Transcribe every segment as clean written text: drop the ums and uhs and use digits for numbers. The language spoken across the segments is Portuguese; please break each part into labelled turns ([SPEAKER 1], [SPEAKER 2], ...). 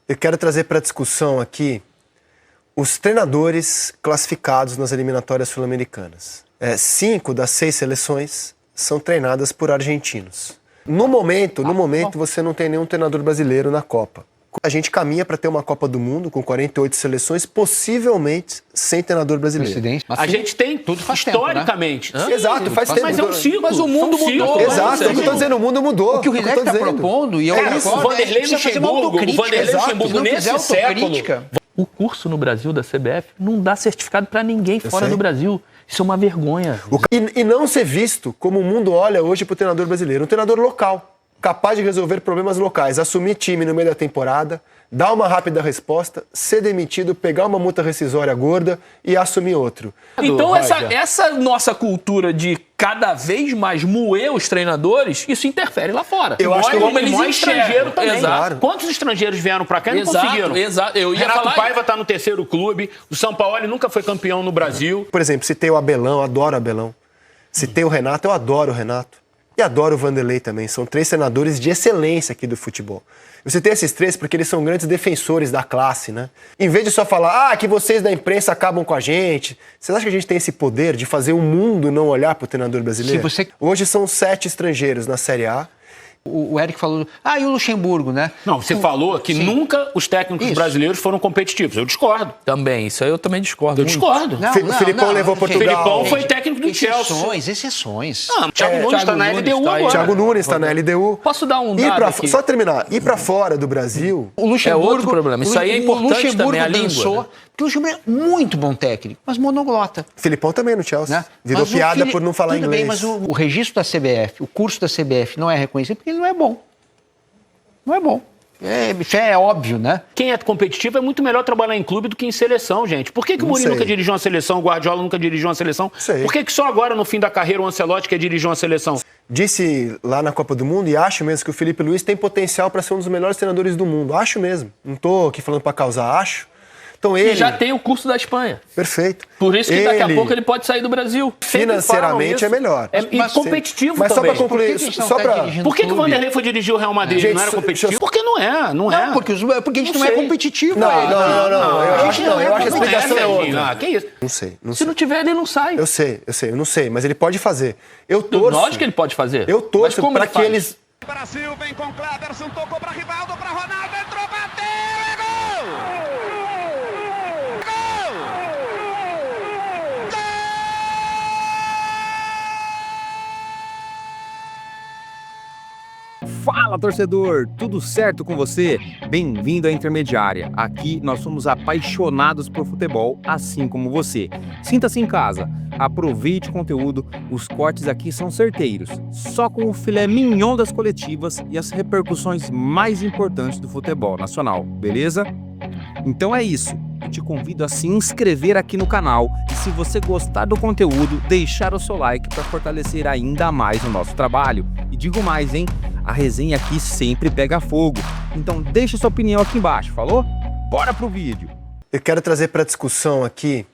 [SPEAKER 1] Eu quero trazer para discussão aqui os treinadores classificados nas eliminatórias sul-americanas. 5 das 6 seleções são treinadas por argentinos. No momento, você não tem nenhum treinador brasileiro na Copa. A gente caminha para ter uma Copa do Mundo com 48 seleções, possivelmente sem treinador brasileiro.
[SPEAKER 2] A gente tem tudo historicamente.
[SPEAKER 1] Tempo, né? Exato, faz tempo.
[SPEAKER 2] Mas é um ciclo.
[SPEAKER 3] Mas o mundo mudou.
[SPEAKER 1] Exato, é o que eu estou dizendo, o mundo mudou.
[SPEAKER 3] O que o Rilek está propondo, e eu
[SPEAKER 2] o Vanderlei Luxemburgo nesse século.
[SPEAKER 4] O curso no Brasil da CBF não dá certificado para ninguém fora do Brasil. Isso é uma vergonha.
[SPEAKER 1] E não ser visto como o mundo olha hoje para o treinador brasileiro. Um treinador local, capaz de resolver problemas locais, assumir time no meio da temporada, dar uma rápida resposta, ser demitido, pegar uma multa rescisória gorda e assumir outro.
[SPEAKER 4] Então essa nossa cultura de cada vez mais moer os treinadores, isso interfere lá fora.
[SPEAKER 1] Eu acho que
[SPEAKER 4] eles estrangeiro também.
[SPEAKER 2] Exato. Quantos estrangeiros vieram pra cá e não conseguiram?
[SPEAKER 4] Exato.
[SPEAKER 2] Renato Paiva tá no terceiro clube, o São Paulo nunca foi campeão no Brasil.
[SPEAKER 1] Por exemplo, citei o Abelão, eu adoro o Abelão. Citei o Renato, eu adoro o Renato. E adoro o Vanderlei também. São 3 treinadores de excelência aqui do futebol. Eu citei esses 3 porque eles são grandes defensores da classe, né? Em vez de só falar, que vocês da imprensa acabam com a gente. Vocês acham que a gente tem esse poder de fazer o mundo não olhar para o treinador brasileiro? Hoje são 7 estrangeiros na Série A.
[SPEAKER 3] O Eric falou, e o Luxemburgo, né?
[SPEAKER 2] Não, você falou que nunca os técnicos brasileiros foram competitivos. Eu discordo.
[SPEAKER 4] Também, isso aí eu também discordo.
[SPEAKER 2] Eu discordo.
[SPEAKER 1] O Filipão levou Portugal.
[SPEAKER 2] Filipão foi técnico do Chelsea.
[SPEAKER 3] Exceções.
[SPEAKER 2] Não, Thiago Nunes está na LDU agora.
[SPEAKER 1] Thiago Nunes está na LDU.
[SPEAKER 4] Posso dar um dado aqui?
[SPEAKER 1] Só terminar. Ir para fora do Brasil...
[SPEAKER 3] O Luxemburgo,
[SPEAKER 4] é outro problema. Isso aí é importante também, a língua.
[SPEAKER 3] Porque o Luxemburgo é muito bom técnico, mas monoglota.
[SPEAKER 1] Filipão também no Chelsea. Né? Virou piada por não falar inglês.
[SPEAKER 3] Bem, mas o registro da CBF, o curso da CBF não é reconhecido porque ele não é bom. Não é bom. Isso é óbvio, né?
[SPEAKER 2] Quem é competitivo é muito melhor trabalhar em clube do que em seleção, gente. Por que o Mourinho nunca dirigiu uma seleção, o Guardiola nunca dirigiu uma seleção? Por que só agora, no fim da carreira, o Ancelotti quer dirigir uma seleção?
[SPEAKER 1] Disse lá na Copa do Mundo, e acho mesmo que o Felipe Luiz tem potencial para ser um dos melhores treinadores do mundo. Acho mesmo. Não estou aqui falando para causar, acho. Então ele...
[SPEAKER 4] E já tem o curso da Espanha.
[SPEAKER 1] Perfeito.
[SPEAKER 4] Por isso que daqui a pouco ele pode sair do Brasil.
[SPEAKER 1] Financeiramente é melhor.
[SPEAKER 2] E competitivo
[SPEAKER 1] mas
[SPEAKER 2] também.
[SPEAKER 1] Mas só para concluir...
[SPEAKER 2] Por que o Vanderlei foi dirigir o Real Madrid? Gente, não era competitivo? Porque não é. Não,
[SPEAKER 3] porque a gente não é competitivo.
[SPEAKER 1] Não. Eu acho que a explicação é outra.
[SPEAKER 2] Que isso?
[SPEAKER 1] Não sei.
[SPEAKER 4] Se não tiver, ele não sai.
[SPEAKER 1] Eu sei. Eu não sei. Mas ele pode fazer. Eu torço...
[SPEAKER 4] Lógico que ele pode fazer.
[SPEAKER 1] Eu torço para que eles...
[SPEAKER 5] Brasil vem com Cleberson, tocou para Rivaldo, para Ronaldo, entrou, bateu, é gol!
[SPEAKER 6] Fala, torcedor! Tudo certo com você? Bem-vindo à Intermediária. Aqui nós somos apaixonados por futebol, assim como você. Sinta-se em casa, aproveite o conteúdo, os cortes aqui são certeiros, só com o filé mignon das coletivas e as repercussões mais importantes do futebol nacional, beleza? Então é isso. Eu te convido a se inscrever aqui no canal e, se você gostar do conteúdo, deixar o seu like para fortalecer ainda mais o nosso trabalho. E digo mais, hein? A resenha aqui sempre pega fogo. Então deixa sua opinião aqui embaixo, falou? Bora pro vídeo!
[SPEAKER 1] Eu quero trazer para discussão aqui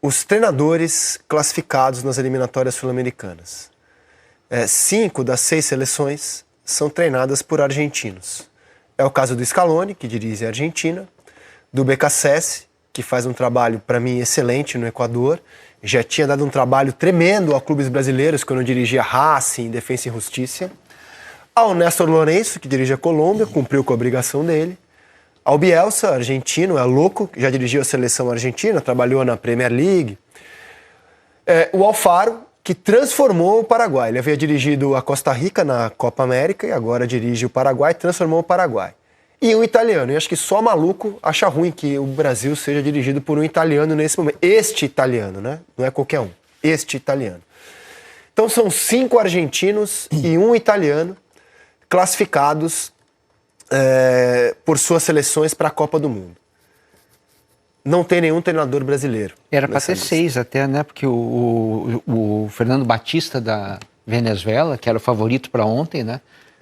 [SPEAKER 1] os treinadores classificados nas eliminatórias sul-americanas. 5 das 6 seleções são treinadas por argentinos. É o caso do Scaloni, que dirige a Argentina, do BKSS, que faz um trabalho, para mim, excelente no Equador. Já tinha dado um trabalho tremendo a clubes brasileiros quando dirigia Racing, Defensa e Justiça. Ao Néstor Lourenço, que dirige a Colômbia, cumpriu com a obrigação dele. Ao Bielsa, argentino, é louco, já dirigiu a seleção argentina, trabalhou na Premier League. O Alfaro, que transformou o Paraguai. Ele havia dirigido a Costa Rica na Copa América e agora dirige o Paraguai, transformou o Paraguai. E um italiano. E acho que só maluco acha ruim que o Brasil seja dirigido por um italiano nesse momento. Este italiano, né? Não é qualquer um. Este italiano. Então são 5 argentinos e um italiano classificados por suas seleções para a Copa do Mundo. Não tem nenhum treinador brasileiro.
[SPEAKER 3] Era para ter 6 até, né? Porque o Fernando Batista da Venezuela, que era o favorito para ontem, né?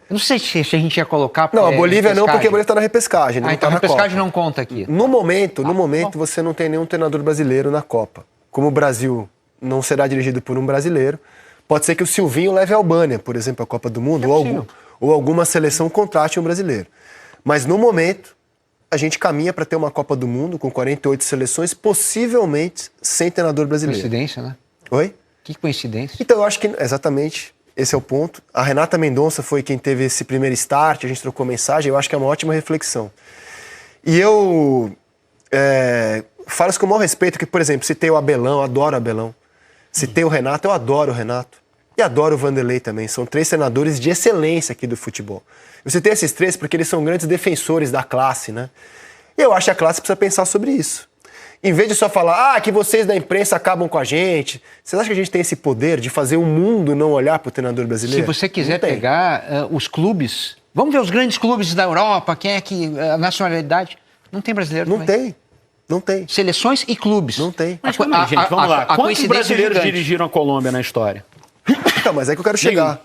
[SPEAKER 3] Eu não sei se a gente ia colocar...
[SPEAKER 1] Não, a Bolívia não, porque a Bolívia está na repescagem.
[SPEAKER 3] Então a repescagem não conta aqui.
[SPEAKER 1] No momento, você não tem nenhum treinador brasileiro na Copa. Como o Brasil não será dirigido por um brasileiro, pode ser que o Silvinho leve a Albânia, por exemplo, a Copa do Mundo, ou alguma seleção contrate um brasileiro. Mas no momento, a gente caminha para ter uma Copa do Mundo com 48 seleções, possivelmente sem treinador brasileiro.
[SPEAKER 3] Coincidência, né?
[SPEAKER 1] Oi?
[SPEAKER 3] Que coincidência.
[SPEAKER 1] Então, eu acho que, exatamente, esse é o ponto. A Renata Mendonça foi quem teve esse primeiro start, a gente trocou mensagem, eu acho que é uma ótima reflexão. E eu falo isso com o maior respeito, que, por exemplo, citei o Abelão, eu adoro o Abelão. Citei o Renato, eu adoro o Renato. E adoro o Vanderlei também. São 3 treinadores de excelência aqui do futebol. Eu citei esses 3 porque eles são grandes defensores da classe, né? E eu acho que a classe precisa pensar sobre isso. Em vez de só falar, que vocês da imprensa acabam com a gente, vocês acham que a gente tem esse poder de fazer o mundo não olhar para o treinador brasileiro?
[SPEAKER 3] Se você quiser pegar os clubes, vamos ver os grandes clubes da Europa, quem é que a nacionalidade, não tem brasileiro
[SPEAKER 1] não
[SPEAKER 3] também.
[SPEAKER 1] Não tem.
[SPEAKER 3] Seleções e clubes.
[SPEAKER 1] Não tem.
[SPEAKER 2] Mas calma aí, gente, vamos lá. Quantos brasileiros dirigiram a Colômbia na história?
[SPEAKER 1] Então, mas é que eu quero chegar.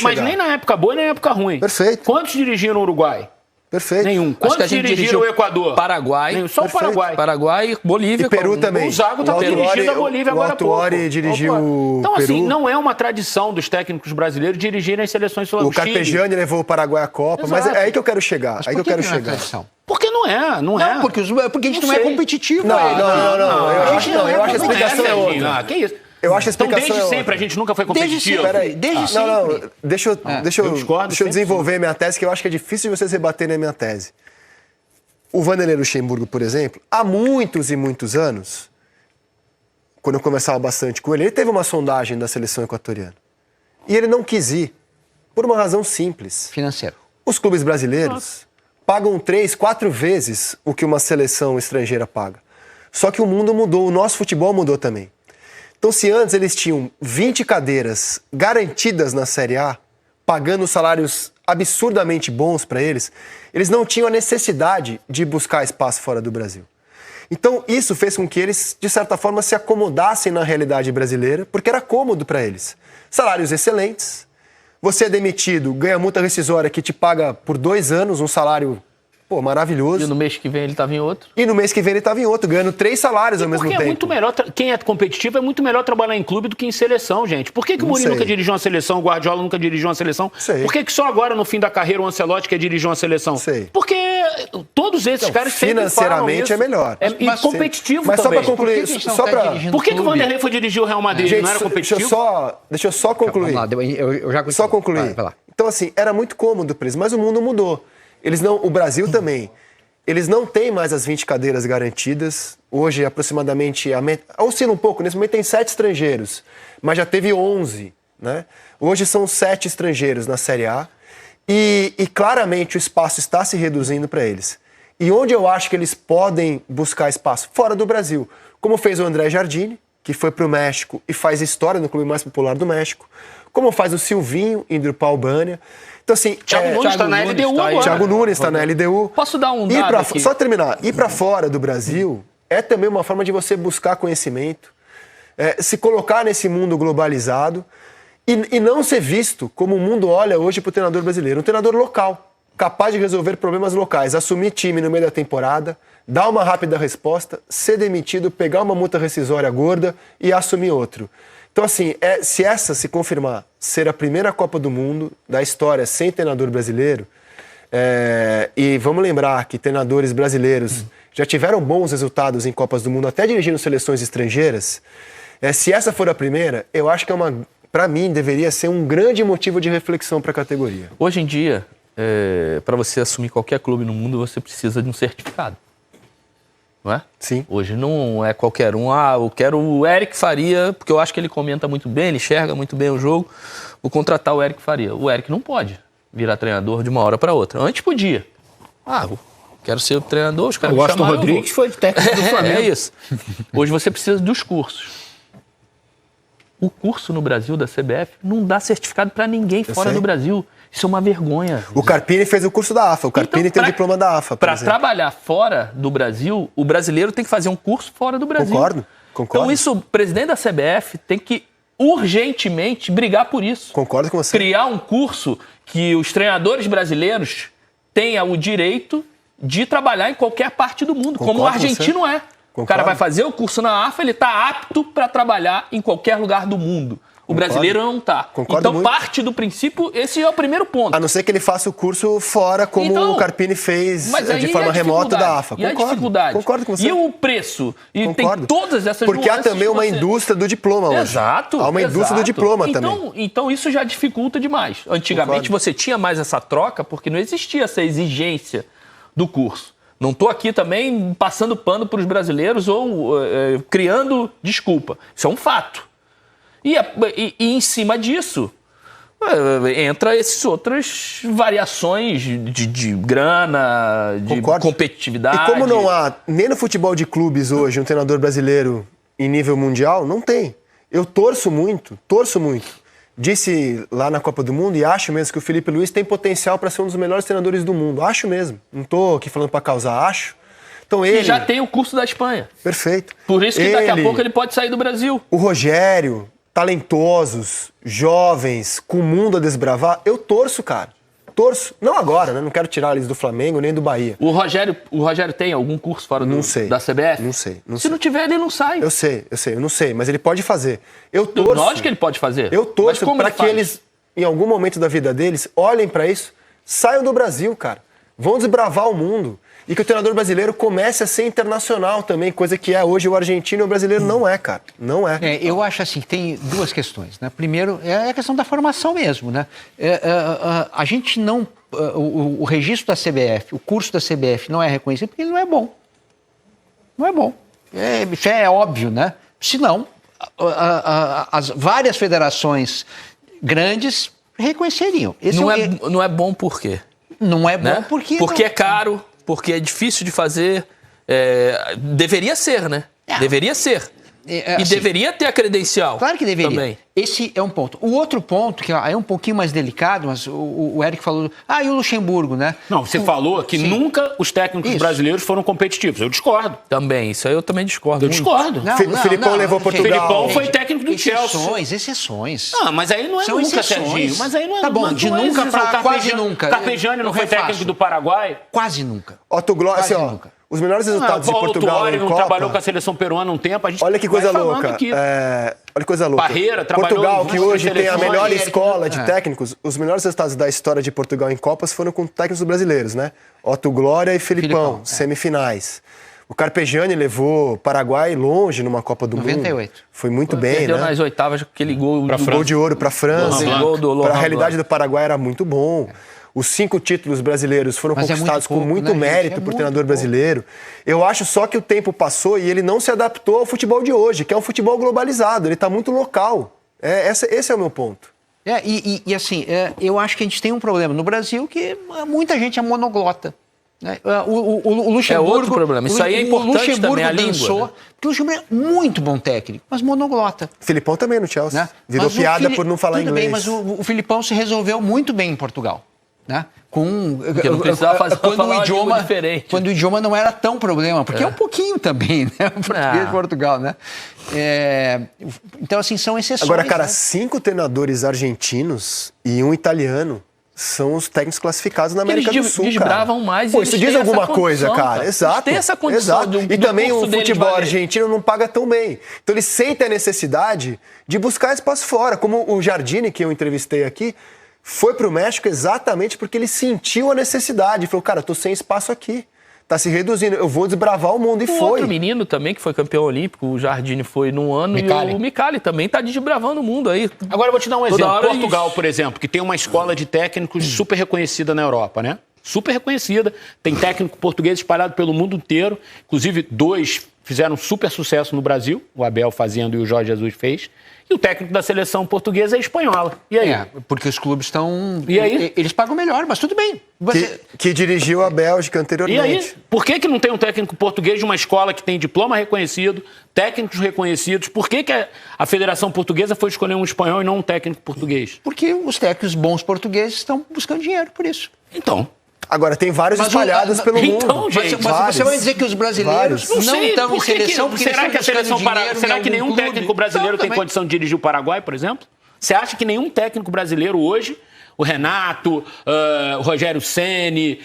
[SPEAKER 2] Mas nem na época boa, nem na época ruim.
[SPEAKER 1] Perfeito.
[SPEAKER 2] Quantos dirigiram o Uruguai?
[SPEAKER 1] Perfeito.
[SPEAKER 2] Nenhum. Quantos dirigiram o Equador?
[SPEAKER 4] Paraguai.
[SPEAKER 2] Nenhum. Só
[SPEAKER 1] Perfeito.
[SPEAKER 2] o Paraguai.
[SPEAKER 4] Paraguai, Bolívia.
[SPEAKER 1] E Peru também.
[SPEAKER 2] O Zago estava dirigindo a Bolívia agora há pouco.
[SPEAKER 1] O Autuori dirigiu o
[SPEAKER 2] Então,
[SPEAKER 1] Peru.
[SPEAKER 2] assim, não é uma tradição dos técnicos brasileiros dirigirem as seleções
[SPEAKER 1] O
[SPEAKER 2] sul-americanas.
[SPEAKER 1] Carpegiani levou o Paraguai à Copa, mas é aí que eu quero chegar.
[SPEAKER 3] Mas
[SPEAKER 1] aí
[SPEAKER 3] por
[SPEAKER 1] que eu quero
[SPEAKER 3] não é
[SPEAKER 1] chegar.
[SPEAKER 3] tradição?
[SPEAKER 2] Porque não é.
[SPEAKER 3] Não, porque a gente não é
[SPEAKER 2] sei.
[SPEAKER 3] competitivo.
[SPEAKER 1] Não. Eu acho que a explicação é
[SPEAKER 2] Serginho.
[SPEAKER 1] outra.
[SPEAKER 2] Que isso?
[SPEAKER 1] Eu acho a
[SPEAKER 2] Então,
[SPEAKER 1] explicação
[SPEAKER 2] desde
[SPEAKER 1] é
[SPEAKER 2] sempre,
[SPEAKER 1] outra.
[SPEAKER 2] a gente nunca foi competitivo.
[SPEAKER 1] Peraí.
[SPEAKER 3] Desde sempre.
[SPEAKER 1] Não. Deixa eu
[SPEAKER 2] discordo
[SPEAKER 1] desenvolver minha tese, que eu acho que é difícil de vocês rebaterem a minha tese. O Vanderlei Luxemburgo, por exemplo, há muitos e muitos anos, quando eu conversava bastante com ele, ele teve uma sondagem da seleção equatoriana. E ele não quis ir, por uma razão simples.
[SPEAKER 3] Financeiro.
[SPEAKER 1] Os clubes brasileiros pagam 3, 4 vezes o que uma seleção estrangeira paga. Só que o mundo mudou, o nosso futebol mudou também. Então, se antes eles tinham 20 cadeiras garantidas na Série A, pagando salários absurdamente bons para eles não tinham a necessidade de buscar espaço fora do Brasil. Então, isso fez com que eles, de certa forma, se acomodassem na realidade brasileira, porque era cômodo para eles. Salários excelentes, você é demitido, ganha multa rescisória que te paga por 2 anos um salário maravilhoso.
[SPEAKER 4] E no mês que vem ele estava em outro.
[SPEAKER 1] E no mês que vem ele estava em outro, ganhando 3 salários ao mesmo tempo.
[SPEAKER 2] Porque é muito melhor, quem é competitivo é muito melhor trabalhar em clube do que em seleção, gente. Por que o Mourinho nunca dirigiu uma seleção, o Guardiola nunca dirigiu uma seleção?
[SPEAKER 1] Sei.
[SPEAKER 2] Por que só agora, no fim da carreira, o Ancelotti quer dirigir uma seleção?
[SPEAKER 1] Sei.
[SPEAKER 2] Porque todos esses caras sempre
[SPEAKER 1] financeiramente
[SPEAKER 2] falam
[SPEAKER 1] é melhor.
[SPEAKER 2] E competitivo
[SPEAKER 1] mas
[SPEAKER 2] também.
[SPEAKER 1] só para concluir,
[SPEAKER 2] Por que o Vanderlei foi dirigir o Real Madrid?
[SPEAKER 1] Gente,
[SPEAKER 2] não era competitivo?
[SPEAKER 1] Deixa eu só concluir.
[SPEAKER 3] Vamos lá, eu já
[SPEAKER 1] Só concluir.
[SPEAKER 3] Vai lá.
[SPEAKER 1] Então, assim, era muito cômodo para eles, mas o mundo mudou. O Brasil também. Eles não têm mais as 20 cadeiras garantidas. Hoje, aproximadamente, oscila um pouco. Nesse momento tem 7 estrangeiros, mas já teve 11. Né? Hoje são 7 estrangeiros na Série A. E claramente o espaço está se reduzindo para eles. E onde eu acho que eles podem buscar espaço? Fora do Brasil. Como fez o André Jardine, que foi para o México e faz história no clube mais popular do México. Como faz o Silvinho, indo para a Albânia. Então, assim,
[SPEAKER 2] Thiago Nunes está na LDU agora.
[SPEAKER 1] Thiago Nunes está na LDU.
[SPEAKER 4] Posso dar um dado aqui?
[SPEAKER 1] Só terminar. Ir para fora do Brasil é também uma forma de você buscar conhecimento, se colocar nesse mundo globalizado e não ser visto como o mundo olha hoje para o treinador brasileiro. Um treinador local, capaz de resolver problemas locais, assumir time no meio da temporada, dar uma rápida resposta, ser demitido, pegar uma multa rescisória gorda e assumir outro. Então, assim, se essa se confirmar ser a primeira Copa do Mundo da história sem treinador brasileiro, e vamos lembrar que treinadores brasileiros já tiveram bons resultados em Copas do Mundo, até dirigindo seleções estrangeiras, se essa for a primeira, eu acho que para mim, deveria ser um grande motivo de reflexão para a categoria.
[SPEAKER 4] Hoje em dia, para você assumir qualquer clube no mundo, você precisa de um certificado. Não é?
[SPEAKER 1] Sim.
[SPEAKER 4] Hoje não é qualquer um. Eu quero o Eric Faria, porque eu acho que ele comenta muito bem, ele enxerga muito bem o jogo. Vou contratar o Eric Faria. O Eric não pode virar treinador de uma hora para outra. Antes podia. Eu quero ser o treinador, os caras me chamaram.
[SPEAKER 2] O Washington Rodrigues foi técnico do Flamengo.
[SPEAKER 4] É isso. Hoje você precisa dos cursos. O curso no Brasil da CBF não dá certificado para ninguém fora do Brasil. Isso é uma vergonha.
[SPEAKER 1] O Carpini fez o curso da AFA. O Carpini tem o diploma da AFA.
[SPEAKER 4] Para trabalhar fora do Brasil, o brasileiro tem que fazer um curso fora do Brasil.
[SPEAKER 1] Concordo.
[SPEAKER 4] Então isso, o presidente da CBF tem que urgentemente brigar por isso.
[SPEAKER 1] Concordo com você.
[SPEAKER 4] Criar um curso que os treinadores brasileiros tenham o direito de trabalhar em qualquer parte do mundo, como o argentino é. O cara vai fazer o curso na AFA, ele está apto para trabalhar em qualquer lugar do mundo. O brasileiro não está. Então,
[SPEAKER 1] muito.
[SPEAKER 4] parte do princípio, esse é o primeiro ponto.
[SPEAKER 1] A não ser que ele faça o curso fora, como
[SPEAKER 4] então,
[SPEAKER 1] o Carpini fez de
[SPEAKER 4] aí
[SPEAKER 1] forma remota da AFA.
[SPEAKER 4] E a dificuldade.
[SPEAKER 1] Concordo com você.
[SPEAKER 4] E o preço. E
[SPEAKER 1] Concordo.
[SPEAKER 4] tem todas essas
[SPEAKER 1] Porque há também uma
[SPEAKER 4] você...
[SPEAKER 1] indústria do diploma hoje.
[SPEAKER 4] Exato.
[SPEAKER 1] Há uma indústria do diploma também.
[SPEAKER 4] Então isso já dificulta demais. Antigamente você tinha mais essa troca porque não existia essa exigência do curso. Não estou aqui também passando pano para os brasileiros ou criando desculpa. Isso é um fato. E em cima disso, entra essas outras variações de grana, de competitividade.
[SPEAKER 1] E como não há, nem no futebol de clubes hoje, um treinador brasileiro em nível mundial, não tem. Eu torço muito. Disse lá na Copa do Mundo e acho mesmo que o Felipe Luiz tem potencial para ser um dos melhores treinadores do mundo. Acho mesmo. Não estou aqui falando para causar, acho. Então ele...
[SPEAKER 4] E já tem o curso da Espanha.
[SPEAKER 1] Perfeito.
[SPEAKER 4] Por isso que daqui a pouco ele pode sair do Brasil.
[SPEAKER 1] O Rogério, talentosos, jovens, com o mundo a desbravar, eu torço, cara. Torço. Não agora, né? Não quero tirar eles do Flamengo nem do Bahia.
[SPEAKER 4] O Rogério tem algum curso fora da CBF?
[SPEAKER 1] Não sei.
[SPEAKER 4] Se não tiver, ele não sai.
[SPEAKER 1] Eu sei, eu não sei, mas ele pode fazer. Eu torço.
[SPEAKER 4] Lógico que ele pode fazer.
[SPEAKER 1] Eu torço para que eles, em algum momento da vida deles, olhem para isso, saiam do Brasil, cara. Vão desbravar o mundo. E que o treinador brasileiro comece a ser internacional também, coisa que é hoje o argentino e o brasileiro não é, cara. Não é.
[SPEAKER 3] Eu acho assim, tem duas questões, né? Primeiro, é a questão da formação mesmo, né? A gente não... O registro da CBF, o curso da CBF não é reconhecido porque ele não é bom. Não é bom. Isso é óbvio, né? Senão, as várias federações grandes reconheceriam.
[SPEAKER 4] Não é bom por quê?
[SPEAKER 3] Não é bom,
[SPEAKER 4] né? Porque é caro, porque é difícil de fazer. Deveria ser, né? Deveria ser. E deveria ter a credencial.
[SPEAKER 3] Claro que deveria.
[SPEAKER 4] Também.
[SPEAKER 3] Esse é um ponto. O outro ponto, que é um pouquinho mais delicado, mas o Eric falou... e o Luxemburgo, né?
[SPEAKER 2] Não, você falou que nunca os técnicos brasileiros foram competitivos. Eu discordo.
[SPEAKER 4] Também, isso aí eu também discordo.
[SPEAKER 2] Eu discordo.
[SPEAKER 1] O Filipão levou Portugal.
[SPEAKER 2] Filipão foi técnico do Chelsea.
[SPEAKER 3] Exceções.
[SPEAKER 2] Não, mas aí não é nunca,
[SPEAKER 3] exceções.
[SPEAKER 2] Serginho. Mas aí não é
[SPEAKER 3] Tá bom, de nunca pra quase nunca.
[SPEAKER 2] Carpegiani não foi técnico do Paraguai?
[SPEAKER 3] Quase nunca.
[SPEAKER 1] Otto Glória, assim, ó... Os melhores resultados de Portugal em
[SPEAKER 2] não
[SPEAKER 1] Copa...
[SPEAKER 2] trabalhou com a seleção peruana há um tempo. A gente
[SPEAKER 1] olha que coisa louca.
[SPEAKER 2] Olha
[SPEAKER 1] que coisa louca.
[SPEAKER 2] Parreira trabalhou
[SPEAKER 1] Portugal, que hoje tem a melhor
[SPEAKER 2] seleções,
[SPEAKER 1] escola de técnicos, os melhores resultados da história de Portugal em Copas foram com técnicos brasileiros, né? Otto Glória e Filipão, semifinais. O Carpegiani levou o Paraguai longe numa Copa do
[SPEAKER 3] 98.
[SPEAKER 1] Mundo. Foi muito bem,
[SPEAKER 4] Perdeu
[SPEAKER 1] né?
[SPEAKER 4] nas oitavas aquele gol
[SPEAKER 1] Gol de ouro para a França. Para a realidade do Paraguai era muito bom. Os 5 títulos brasileiros foram conquistados com muito mérito por treinador brasileiro. Eu acho só que o tempo passou e ele não se adaptou ao futebol de hoje, que é um futebol globalizado. Ele está muito local. Esse é o meu ponto.
[SPEAKER 3] Assim, eu acho que a gente tem um problema no Brasil que muita gente é monoglota. Né? O Luxemburgo...
[SPEAKER 4] É outro problema. Isso aí é importante também, a língua. Né?
[SPEAKER 3] Porque o Luxemburgo é muito bom técnico, mas monoglota.
[SPEAKER 1] Filipão também no Chelsea. Né? Virou piada por não falar inglês.
[SPEAKER 3] Tudo bem, mas o Filipão se resolveu muito bem em Portugal. Né?
[SPEAKER 4] Porque não precisava fazer diferente.
[SPEAKER 3] Quando o idioma não era tão problema, porque é um pouquinho também, né? O português de Portugal, né? Então, assim, são exceções.
[SPEAKER 1] Agora, cara,
[SPEAKER 3] né?
[SPEAKER 1] 5 treinadores argentinos e um italiano são os técnicos classificados na América do Sul,
[SPEAKER 4] desbravam mais.
[SPEAKER 1] Pô, isso diz alguma coisa, cara. Exato.
[SPEAKER 4] Tem essa condição.
[SPEAKER 1] E também o futebol argentino não paga tão bem. Então eles sentem a necessidade de buscar espaço fora. Como o Jardine, que eu entrevistei aqui, foi pro México exatamente porque ele sentiu a necessidade. Falou, cara, eu tô sem espaço aqui. Tá se reduzindo, eu vou desbravar o mundo. E foi.
[SPEAKER 4] Outro menino também, que foi campeão olímpico, o Jardine foi num ano, e o Micali também tá desbravando o mundo aí.
[SPEAKER 2] Agora eu vou te dar um exemplo. Portugal, por exemplo, que tem uma escola de técnicos super reconhecida na Europa, né? Super reconhecida. Tem técnico português espalhado pelo mundo inteiro. Inclusive, 2 fizeram super sucesso no Brasil. O Abel fazendo e o Jorge Jesus fez. E o técnico da seleção portuguesa é espanhola. E aí?
[SPEAKER 3] Porque os clubes estão...
[SPEAKER 2] E aí?
[SPEAKER 3] Eles pagam melhor, mas tudo bem.
[SPEAKER 1] Que dirigiu a Bélgica anteriormente.
[SPEAKER 2] E aí? Por que não tem um técnico português de uma escola que tem diploma reconhecido, técnicos reconhecidos? Por que a Federação Portuguesa foi escolher um espanhol e não um técnico português?
[SPEAKER 3] Porque os técnicos bons portugueses estão buscando dinheiro por isso.
[SPEAKER 2] Então...
[SPEAKER 1] Agora, tem vários espalhados pelo mundo.
[SPEAKER 2] Gente,
[SPEAKER 3] mas você vai dizer que os brasileiros não estão em seleção
[SPEAKER 2] será que a seleção será que nenhum técnico brasileiro tem condição de dirigir o Paraguai, por exemplo? Você acha que nenhum técnico brasileiro hoje, o Renato, o Rogério Ceni,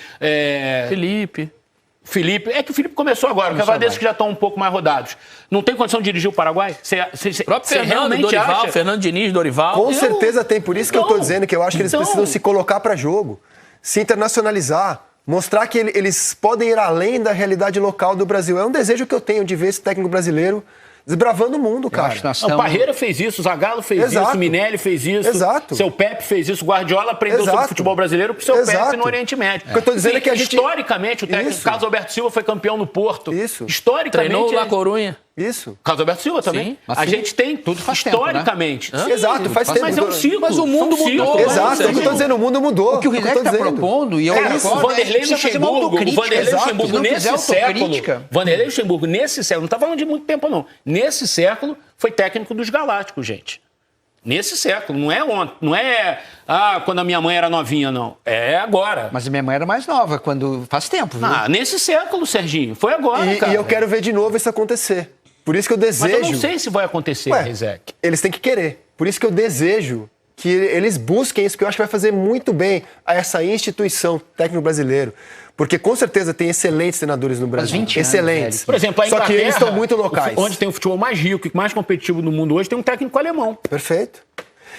[SPEAKER 2] Felipe. É que o Felipe começou agora, o Cavadesses que já estão um pouco mais rodados. Não tem condição de dirigir o Paraguai?
[SPEAKER 4] O próprio Fernando, Dorival, Fernando Diniz, Dorival.
[SPEAKER 1] Com certeza tem, por isso que eu estou dizendo que eu acho que eles
[SPEAKER 2] então-
[SPEAKER 1] precisam se colocar para jogo, se internacionalizar, mostrar que eles podem ir além da realidade local do Brasil. É um desejo que eu tenho de ver esse técnico brasileiro desbravando o mundo, cara.
[SPEAKER 3] acho que nós
[SPEAKER 2] O
[SPEAKER 3] estamos-
[SPEAKER 2] Parreira fez isso, o Zagallo fez
[SPEAKER 1] Exato.
[SPEAKER 2] isso, o Minelli fez isso,
[SPEAKER 1] Exato.
[SPEAKER 2] seu Pepe fez isso, o Guardiola aprendeu
[SPEAKER 1] Exato.
[SPEAKER 2] sobre o futebol brasileiro pro seu
[SPEAKER 1] Exato.
[SPEAKER 2] Pepe no Oriente Médio.
[SPEAKER 1] O que eu tô dizendo é que a gente-
[SPEAKER 2] Historicamente, o técnico
[SPEAKER 1] Isso.
[SPEAKER 2] Carlos Alberto Silva foi campeão no Porto.
[SPEAKER 1] Isso.
[SPEAKER 2] Historicamente...
[SPEAKER 4] Treinou o La Corunha.
[SPEAKER 1] Isso.
[SPEAKER 2] Carlos Alberto Silva também.
[SPEAKER 4] Sim.
[SPEAKER 3] Mas
[SPEAKER 2] A
[SPEAKER 3] sim,
[SPEAKER 2] gente tem tudo
[SPEAKER 3] faz tempo, né?
[SPEAKER 2] historicamente. Sim,
[SPEAKER 1] Exato, faz tempo.
[SPEAKER 2] Mas é um ciclo.
[SPEAKER 4] Mas o mundo
[SPEAKER 2] é um ciclo.
[SPEAKER 4] mudou.
[SPEAKER 1] Exato, é o que eu tô dizendo, o mundo mudou.
[SPEAKER 3] O que o
[SPEAKER 1] é eu
[SPEAKER 3] Rizek
[SPEAKER 1] tô
[SPEAKER 3] está
[SPEAKER 1] dizendo.
[SPEAKER 3] propondo, e eu
[SPEAKER 2] Cara, o
[SPEAKER 3] concordo,
[SPEAKER 2] Vanderlei
[SPEAKER 3] precisa fazer uma
[SPEAKER 2] Luxemburgo,
[SPEAKER 3] autocrítica.
[SPEAKER 2] Luxemburgo
[SPEAKER 3] Se não
[SPEAKER 2] nesse
[SPEAKER 3] fizer
[SPEAKER 2] século,
[SPEAKER 3] autocrítica-
[SPEAKER 2] Vanderlei Luxemburgo nesse século, não tá falando de muito tempo não, nesse século foi técnico dos Galácticos, gente. Nesse século, não é ontem, não é quando a minha mãe era novinha, não. É agora.
[SPEAKER 3] Mas a minha mãe era mais nova, quando faz tempo, viu?
[SPEAKER 2] Nesse século, Serginho, foi agora, cara.
[SPEAKER 1] E eu quero ver de novo isso acontecer. Por isso que eu desejo...
[SPEAKER 2] Mas eu não sei se vai acontecer, Rizek.
[SPEAKER 1] Eles têm que querer. Por isso que eu desejo que eles busquem isso, que eu acho que vai fazer muito bem a essa instituição técnico brasileiro. Porque com certeza tem excelentes treinadores no Brasil.
[SPEAKER 3] 20 anos,
[SPEAKER 1] excelentes.
[SPEAKER 3] velho.
[SPEAKER 2] Por exemplo, a
[SPEAKER 1] Só que
[SPEAKER 2] Inglaterra,
[SPEAKER 1] eles estão muito locais.
[SPEAKER 2] Onde tem o futebol mais rico e mais competitivo do mundo hoje, tem um técnico alemão.
[SPEAKER 1] Perfeito.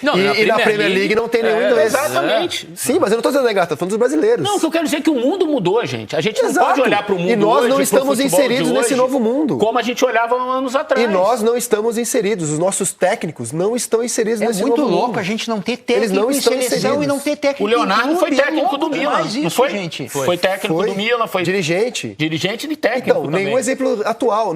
[SPEAKER 4] Não,
[SPEAKER 1] E na Premier League não tem nenhum inglês.
[SPEAKER 2] Exatamente.
[SPEAKER 1] Sim, mas eu não estou dizendo da Inglaterra, estou falando dos brasileiros.
[SPEAKER 2] Não, o que eu quero dizer é que o mundo mudou, gente. A gente não
[SPEAKER 1] Exato.
[SPEAKER 2] pode olhar para o mundo
[SPEAKER 1] E nós
[SPEAKER 2] hoje,
[SPEAKER 1] não
[SPEAKER 2] pro
[SPEAKER 1] estamos
[SPEAKER 2] futebol
[SPEAKER 1] inseridos
[SPEAKER 2] de
[SPEAKER 1] nesse
[SPEAKER 2] hoje,
[SPEAKER 1] novo mundo.
[SPEAKER 2] como a gente olhava anos atrás.
[SPEAKER 1] E nós não estamos inseridos. Os nossos técnicos não estão inseridos
[SPEAKER 3] É
[SPEAKER 1] nesse
[SPEAKER 3] muito
[SPEAKER 1] novo
[SPEAKER 3] louco
[SPEAKER 1] mundo.
[SPEAKER 3] a gente não ter
[SPEAKER 1] Eles
[SPEAKER 3] técnico
[SPEAKER 1] não
[SPEAKER 3] em
[SPEAKER 1] estão
[SPEAKER 3] seleção
[SPEAKER 1] inseridos.
[SPEAKER 3] e não ter técnico
[SPEAKER 2] O Leonardo
[SPEAKER 3] em
[SPEAKER 2] foi
[SPEAKER 3] clube.
[SPEAKER 2] técnico
[SPEAKER 3] louco
[SPEAKER 2] do Milan,
[SPEAKER 3] demais
[SPEAKER 2] não
[SPEAKER 3] isso,
[SPEAKER 2] foi?
[SPEAKER 3] gente.
[SPEAKER 2] Foi técnico do Milan, foi
[SPEAKER 1] dirigente.
[SPEAKER 2] dirigente de técnico
[SPEAKER 1] Então,
[SPEAKER 2] também.
[SPEAKER 1] nenhum exemplo atual.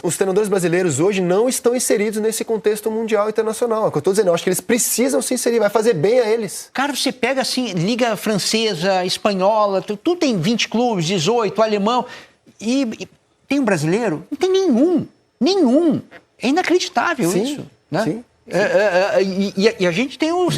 [SPEAKER 1] Os treinadores brasileiros hoje não estão inseridos nesse contexto mundial e internacional. É o que eu estou dizendo. Eu acho que eles precisam se inserir. Vai fazer bem a eles.
[SPEAKER 3] Cara, você pega assim, liga francesa, espanhola, tudo tem 20 clubes, 18, alemão. E tem um brasileiro? Não tem nenhum. Nenhum. É inacreditável
[SPEAKER 1] Sim,
[SPEAKER 3] isso. Né?
[SPEAKER 1] sim.
[SPEAKER 3] E a gente tem o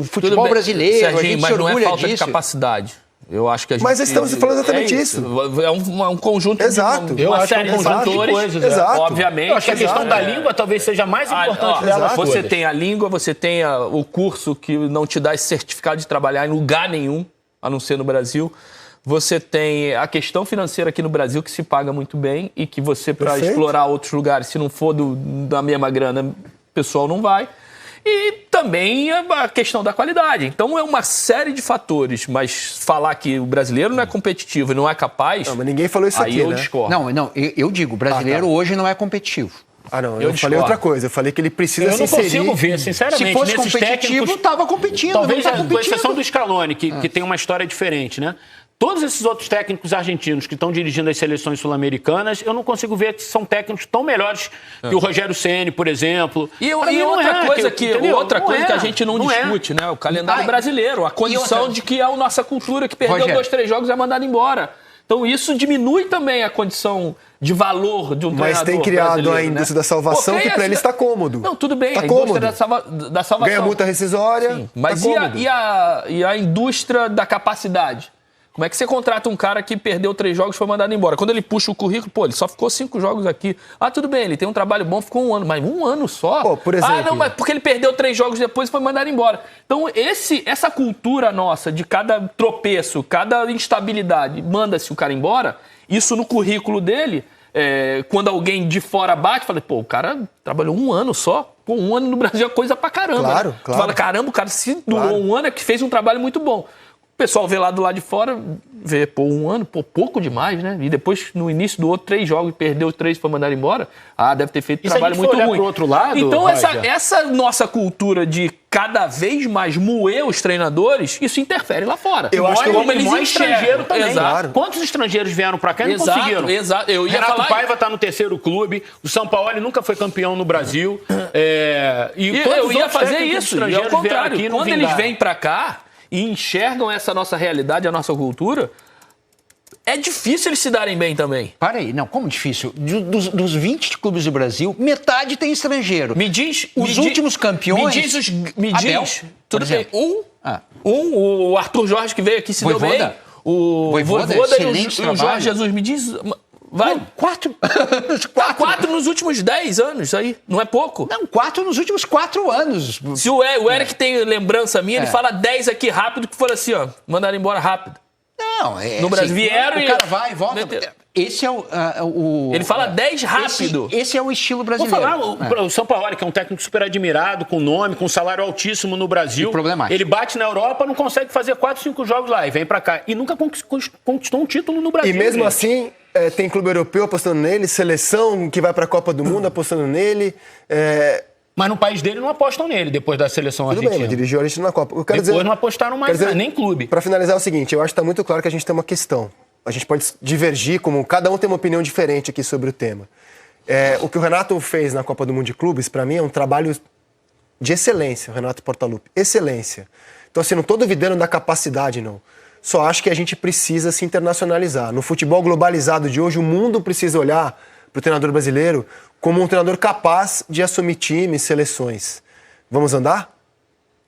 [SPEAKER 3] futebol
[SPEAKER 4] Tudo bem,
[SPEAKER 3] brasileiro,
[SPEAKER 4] Serginho,
[SPEAKER 3] a gente
[SPEAKER 4] mas
[SPEAKER 3] se
[SPEAKER 4] não é
[SPEAKER 3] orgulha
[SPEAKER 4] falta
[SPEAKER 3] disso.
[SPEAKER 4] de capacidade. Eu acho que a gente...
[SPEAKER 1] Mas estamos falando exatamente isso.
[SPEAKER 4] É um conjunto
[SPEAKER 1] Exato.
[SPEAKER 4] de
[SPEAKER 2] Eu
[SPEAKER 4] uma
[SPEAKER 2] acho que é
[SPEAKER 4] série
[SPEAKER 2] um
[SPEAKER 4] de
[SPEAKER 2] conjunto de
[SPEAKER 4] fatores.
[SPEAKER 2] coisas,
[SPEAKER 1] Exato.
[SPEAKER 4] Obviamente.
[SPEAKER 2] Eu acho que a questão
[SPEAKER 1] Exato.
[SPEAKER 2] da língua talvez seja a mais importante delas
[SPEAKER 4] Você
[SPEAKER 2] todas.
[SPEAKER 4] tem a língua, você tem o curso que não te dá esse certificado de trabalhar em lugar nenhum, a não ser no Brasil. Você tem a questão financeira aqui no Brasil, que se paga muito bem e que você, para
[SPEAKER 1] Perfeito.
[SPEAKER 4] explorar outros lugares, se não for da mesma grana, o pessoal não vai. E também a questão da qualidade. Então é uma série de fatores, mas falar que o brasileiro não é competitivo e não é capaz...
[SPEAKER 1] Não, mas ninguém falou isso
[SPEAKER 4] aí
[SPEAKER 1] aqui,
[SPEAKER 4] eu
[SPEAKER 1] né?
[SPEAKER 4] discordo.
[SPEAKER 3] Não, eu digo, o brasileiro hoje não é competitivo.
[SPEAKER 1] Ah, não.
[SPEAKER 4] Eu
[SPEAKER 1] Eu falei
[SPEAKER 4] discordo.
[SPEAKER 1] outra coisa. Eu falei que ele precisa
[SPEAKER 2] Eu
[SPEAKER 1] se
[SPEAKER 2] não
[SPEAKER 1] inserir.
[SPEAKER 2] consigo ver, sinceramente.
[SPEAKER 3] Se fosse
[SPEAKER 2] nesses
[SPEAKER 3] competitivo,
[SPEAKER 2] técnicos,
[SPEAKER 3] estava competindo.
[SPEAKER 2] talvez,
[SPEAKER 3] não tá
[SPEAKER 2] com
[SPEAKER 3] competindo.
[SPEAKER 2] exceção do Scaloni, que tem uma história diferente, né? Todos esses outros técnicos argentinos que estão dirigindo as seleções sul-americanas, eu não consigo ver que são técnicos tão melhores que o Rogério Ceni, por exemplo.
[SPEAKER 4] E
[SPEAKER 2] Pra mim, não
[SPEAKER 4] outra
[SPEAKER 2] é,
[SPEAKER 4] coisa
[SPEAKER 2] entendeu?
[SPEAKER 4] outra
[SPEAKER 2] Não
[SPEAKER 4] coisa
[SPEAKER 2] é,
[SPEAKER 4] que a gente não
[SPEAKER 2] é.
[SPEAKER 4] discute, né? O calendário
[SPEAKER 3] Ah,
[SPEAKER 4] brasileiro, a condição
[SPEAKER 3] outra?
[SPEAKER 4] de que é a nossa cultura, que perdeu
[SPEAKER 3] Rogério.
[SPEAKER 4] 2, 3 jogos e é mandado embora. Então isso diminui também a condição de valor de um
[SPEAKER 1] Mas
[SPEAKER 4] treinador
[SPEAKER 1] tem criado
[SPEAKER 4] brasileiro,
[SPEAKER 1] a indústria
[SPEAKER 4] né?
[SPEAKER 1] da salvação
[SPEAKER 4] Pô, quem
[SPEAKER 1] que pra
[SPEAKER 4] é
[SPEAKER 1] eles
[SPEAKER 4] essa-
[SPEAKER 1] está cômodo.
[SPEAKER 4] Não, tudo bem,
[SPEAKER 1] Tá
[SPEAKER 4] a indústria
[SPEAKER 1] cômodo.
[SPEAKER 4] da salvação.
[SPEAKER 1] Ganha multa rescisória.
[SPEAKER 4] Sim, mas
[SPEAKER 1] tá cômodo.
[SPEAKER 4] e a indústria da capacidade? Como é que você contrata um cara que perdeu 3 jogos e foi mandado embora? Quando ele puxa o currículo, pô, ele só ficou 5 jogos aqui. Ah, tudo bem, ele tem um trabalho bom, ficou 1 ano. Mas 1 ano só?
[SPEAKER 1] Pô, por exemplo.
[SPEAKER 4] Ah, não, mas porque ele perdeu 3 jogos depois e foi mandado embora. Então, essa cultura nossa de cada tropeço, cada instabilidade, manda-se o cara embora, isso no currículo dele, quando alguém de fora bate, fala, pô, o cara trabalhou 1 ano só. Pô, 1 ano no Brasil é coisa pra caramba.
[SPEAKER 1] Claro,
[SPEAKER 4] né?
[SPEAKER 1] claro.
[SPEAKER 4] Tu fala, caramba, o cara se durou
[SPEAKER 1] Claro.
[SPEAKER 4] 1 ano é que fez um trabalho muito bom. O pessoal vê lá do lado de fora, vê, pô, 1 ano, pô, pouco demais, né? E depois, no início do outro, 3 jogos, perdeu 3 e foi mandado embora. Ah, deve ter feito
[SPEAKER 2] E se a
[SPEAKER 4] trabalho
[SPEAKER 2] gente for
[SPEAKER 4] muito
[SPEAKER 2] olhar
[SPEAKER 4] ruim.
[SPEAKER 2] pro outro lado,
[SPEAKER 4] então,
[SPEAKER 2] Roger?
[SPEAKER 4] essa nossa cultura de cada vez mais moer os treinadores, isso interfere lá fora.
[SPEAKER 1] Eu acho que
[SPEAKER 4] como eles
[SPEAKER 2] mó
[SPEAKER 4] enxergam.
[SPEAKER 2] estrangeiro também.
[SPEAKER 4] Exato.
[SPEAKER 1] Claro.
[SPEAKER 2] Quantos estrangeiros vieram pra cá e não
[SPEAKER 4] Exato,
[SPEAKER 2] conseguiram?
[SPEAKER 4] exato. Eu ia
[SPEAKER 2] Renato
[SPEAKER 4] falar-
[SPEAKER 2] Paiva está no 3º clube, o São Paulo nunca foi campeão no Brasil.
[SPEAKER 4] E
[SPEAKER 2] quantos
[SPEAKER 4] eu ia
[SPEAKER 2] outros
[SPEAKER 4] fazer
[SPEAKER 2] técnicos
[SPEAKER 4] isso. E ao
[SPEAKER 2] estrangeiros vieram
[SPEAKER 4] contrário,
[SPEAKER 2] aqui e não
[SPEAKER 4] quando eles
[SPEAKER 2] vingaram?
[SPEAKER 4] vêm pra cá e enxergam essa nossa realidade, a nossa cultura, é difícil eles se darem bem também.
[SPEAKER 3] Para aí, não, como difícil? Dos 20 clubes do Brasil, metade tem estrangeiro.
[SPEAKER 4] Me diz...
[SPEAKER 3] Os últimos campeões-
[SPEAKER 4] Me
[SPEAKER 3] Abel,
[SPEAKER 4] diz...
[SPEAKER 3] por
[SPEAKER 4] Tudo bem.
[SPEAKER 3] exemplo.
[SPEAKER 4] O Arthur Jorge que veio aqui se deu
[SPEAKER 3] Voivoda?
[SPEAKER 4] bem. O
[SPEAKER 3] Voivoda,
[SPEAKER 4] Voivoda e
[SPEAKER 3] excelente
[SPEAKER 4] o
[SPEAKER 3] trabalho.
[SPEAKER 4] Jorge Jesus. Me diz... Vai.
[SPEAKER 3] Não, 4.
[SPEAKER 4] Tá 4 nos últimos 10 anos aí. Não é pouco.
[SPEAKER 3] Não, 4 nos últimos 4 anos.
[SPEAKER 4] Se o Eric tem lembrança minha, ele fala 10 aqui rápido, que foram assim, ó. Mandaram embora rápido.
[SPEAKER 3] Não,
[SPEAKER 4] No Brasil vieram
[SPEAKER 3] o
[SPEAKER 4] e-
[SPEAKER 3] cara vai e volta.
[SPEAKER 4] Meteram.
[SPEAKER 3] Esse é o
[SPEAKER 4] Ele fala 10 rápido.
[SPEAKER 3] Esse é o estilo
[SPEAKER 2] Vou
[SPEAKER 3] brasileiro.
[SPEAKER 2] falar, o São Paulo, que é um técnico super admirado, com nome, com salário altíssimo no Brasil.
[SPEAKER 3] E problemático.
[SPEAKER 2] Ele bate na Europa, não consegue fazer 4, 5 jogos lá e vem pra cá. E nunca conquistou um título no Brasil.
[SPEAKER 1] E mesmo
[SPEAKER 2] gente.
[SPEAKER 1] assim, tem clube europeu apostando nele, seleção que vai para a Copa do Mundo apostando nele.
[SPEAKER 2] Mas no país dele não apostam nele, depois da seleção
[SPEAKER 1] Tudo
[SPEAKER 2] argentina.
[SPEAKER 1] bem, mas dirigiu a Argentina na Copa. Eu quero
[SPEAKER 2] Depois não apostaram mais,
[SPEAKER 1] quero dizer,
[SPEAKER 2] nem clube.
[SPEAKER 1] Para finalizar é o seguinte, eu acho que está muito claro que a gente tem uma questão. A gente pode divergir, como cada um tem uma opinião diferente aqui sobre o tema. O que o Renato fez na Copa do Mundo de Clubes, para mim, é um trabalho de excelência, o Renato Portaluppi. Excelência. Então, assim, não estou duvidando da capacidade, não. Só acho que a gente precisa se internacionalizar. No futebol globalizado de hoje, o mundo precisa olhar para o treinador brasileiro como um treinador capaz de assumir times, seleções. Vamos andar?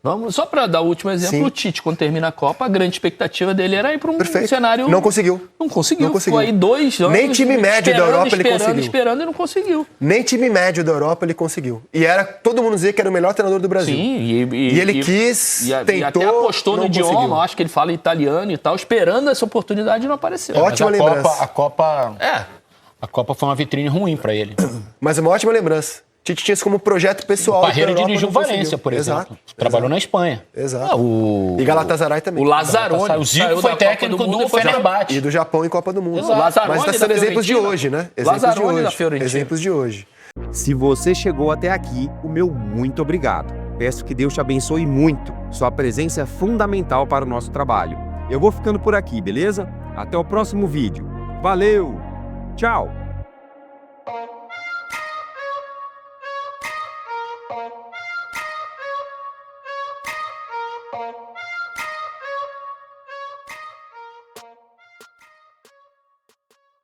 [SPEAKER 4] Vamos, só para dar o último exemplo,
[SPEAKER 1] Sim.
[SPEAKER 4] o Tite, quando termina a Copa, a grande expectativa dele era ir para um
[SPEAKER 1] Perfeito.
[SPEAKER 4] cenário...
[SPEAKER 1] Não conseguiu.
[SPEAKER 4] Não conseguiu.
[SPEAKER 1] Não conseguiu.
[SPEAKER 4] Ficou aí 2 anos...
[SPEAKER 1] Nem time médio da Europa ele conseguiu.
[SPEAKER 4] Esperando e não conseguiu.
[SPEAKER 1] Nem time médio da Europa ele conseguiu. E todo mundo dizia que era o melhor treinador do Brasil.
[SPEAKER 4] Sim,
[SPEAKER 1] E ele quis,
[SPEAKER 4] e
[SPEAKER 1] tentou,
[SPEAKER 4] até apostou no
[SPEAKER 1] não
[SPEAKER 4] idioma,
[SPEAKER 1] conseguiu.
[SPEAKER 4] acho que ele fala italiano e tal, esperando essa oportunidade e não apareceu.
[SPEAKER 1] Ótima
[SPEAKER 2] Mas
[SPEAKER 1] lembrança.
[SPEAKER 2] A Copa foi uma vitrine ruim pra ele.
[SPEAKER 1] Mas é uma ótima lembrança. Tite tinha isso como projeto pessoal.
[SPEAKER 2] Parreira
[SPEAKER 1] pra Europa,
[SPEAKER 2] dirigiu
[SPEAKER 1] não conseguiu.
[SPEAKER 2] Valência, por exemplo.
[SPEAKER 1] Exato.
[SPEAKER 2] Trabalhou na Espanha.
[SPEAKER 1] Exato.
[SPEAKER 4] O
[SPEAKER 1] E Galatasaray também.
[SPEAKER 4] O Lazzaroni.
[SPEAKER 2] O Zico
[SPEAKER 4] saiu
[SPEAKER 2] foi
[SPEAKER 4] da Copa
[SPEAKER 2] técnico do
[SPEAKER 4] Mundo, foi já-
[SPEAKER 2] Fenerbahçe.
[SPEAKER 1] E do Japão em Copa do Mundo.
[SPEAKER 4] Exato. Lazzaroni
[SPEAKER 1] Mas está
[SPEAKER 4] da
[SPEAKER 1] sendo exemplos de
[SPEAKER 4] Fiorentina.
[SPEAKER 1] hoje, né? Exemplos
[SPEAKER 4] Lazzaroni
[SPEAKER 1] de
[SPEAKER 4] da
[SPEAKER 1] hoje.
[SPEAKER 4] Fiorentina.
[SPEAKER 1] Exemplos de hoje.
[SPEAKER 6] Se você chegou até aqui, o meu muito obrigado. Peço que Deus te abençoe muito. Sua presença é fundamental para o nosso trabalho. Eu vou ficando por aqui, beleza? Até o próximo vídeo. Valeu! Tchau!